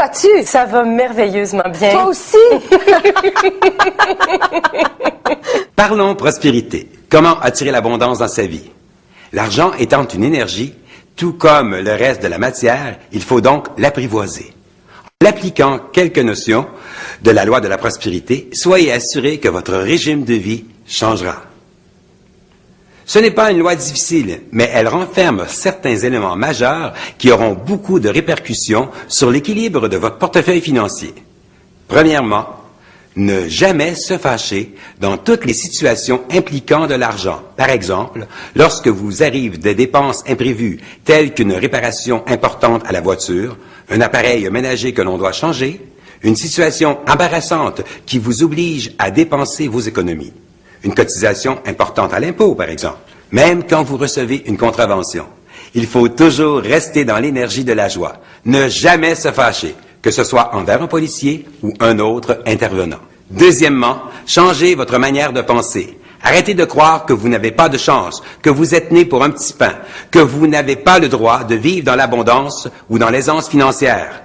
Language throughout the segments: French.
vas-tu? Ça va merveilleusement bien. Toi aussi? Parlons prospérité. Comment attirer l'abondance dans sa vie? L'argent étant une énergie, tout comme le reste de la matière, il faut donc l'apprivoiser. En appliquant quelques notions de la loi de la prospérité, soyez assurés que votre régime de vie changera. Ce n'est pas une loi difficile, mais elle renferme certains éléments majeurs qui auront beaucoup de répercussions sur l'équilibre de votre portefeuille financier. Premièrement, ne jamais se fâcher dans toutes les situations impliquant de l'argent. Par exemple, lorsque vous arrivent des dépenses imprévues telles qu'une réparation importante à la voiture, un appareil ménager que l'on doit changer, une situation embarrassante qui vous oblige à dépenser vos économies, une cotisation importante à l'impôt, par exemple, même quand vous recevez une contravention. Il faut toujours rester dans l'énergie de la joie, ne jamais se fâcher, que ce soit envers un policier ou un autre intervenant. Deuxièmement, changez votre manière de penser. Arrêtez de croire que vous n'avez pas de chance, que vous êtes né pour un petit pain, que vous n'avez pas le droit de vivre dans l'abondance ou dans l'aisance financière.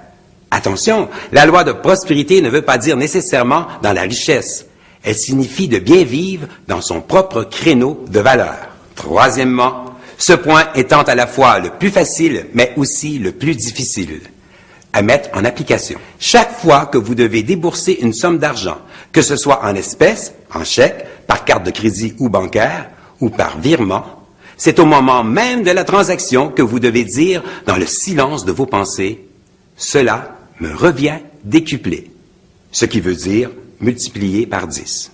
Attention, la loi de prospérité ne veut pas dire nécessairement dans la richesse. Elle signifie de bien vivre dans son propre créneau de valeur. Troisièmement, ce point étant à la fois le plus facile, mais aussi le plus difficile à mettre en application. Chaque fois que vous devez débourser une somme d'argent, que ce soit en espèces, en chèque, par carte de crédit ou bancaire, ou par virement, c'est au moment même de la transaction que vous devez dire dans le silence de vos pensées, « Cela me revient décuplé », ce qui veut dire multiplié par 10.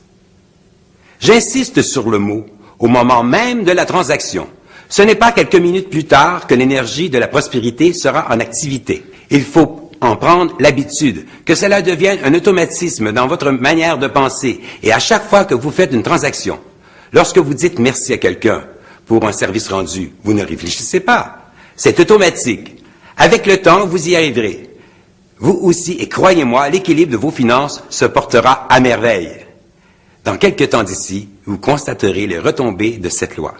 J'insiste sur le mot « au moment même de la transaction ». Ce n'est pas quelques minutes plus tard que l'énergie de la prospérité sera en activité. Il faut en prendre l'habitude, que cela devienne un automatisme dans votre manière de penser. Et à chaque fois que vous faites une transaction, lorsque vous dites merci à quelqu'un pour un service rendu, vous ne réfléchissez pas. C'est automatique. Avec le temps, vous y arriverez. Vous aussi, et croyez-moi, l'équilibre de vos finances se portera à merveille. Dans quelques temps d'ici, vous constaterez les retombées de cette loi.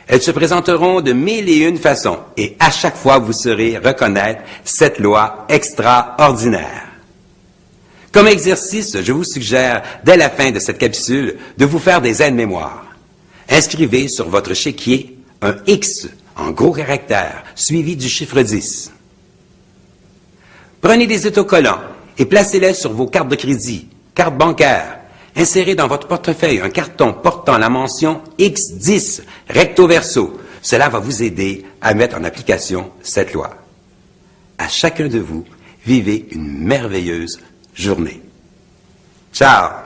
Elles se présenteront de 1001 façons et à chaque fois vous saurez reconnaître cette loi extraordinaire. Comme exercice, je vous suggère, dès la fin de cette capsule, de vous faire des aides-mémoires. Inscrivez sur votre chéquier un X en gros caractères, suivi du chiffre 10. Prenez des autocollants et placez-les sur vos cartes de crédit, cartes bancaires. Insérez dans votre portefeuille un carton portant la mention X10 recto verso. Cela va vous aider à mettre en application cette loi. À chacun de vous, vivez une merveilleuse journée. Ciao!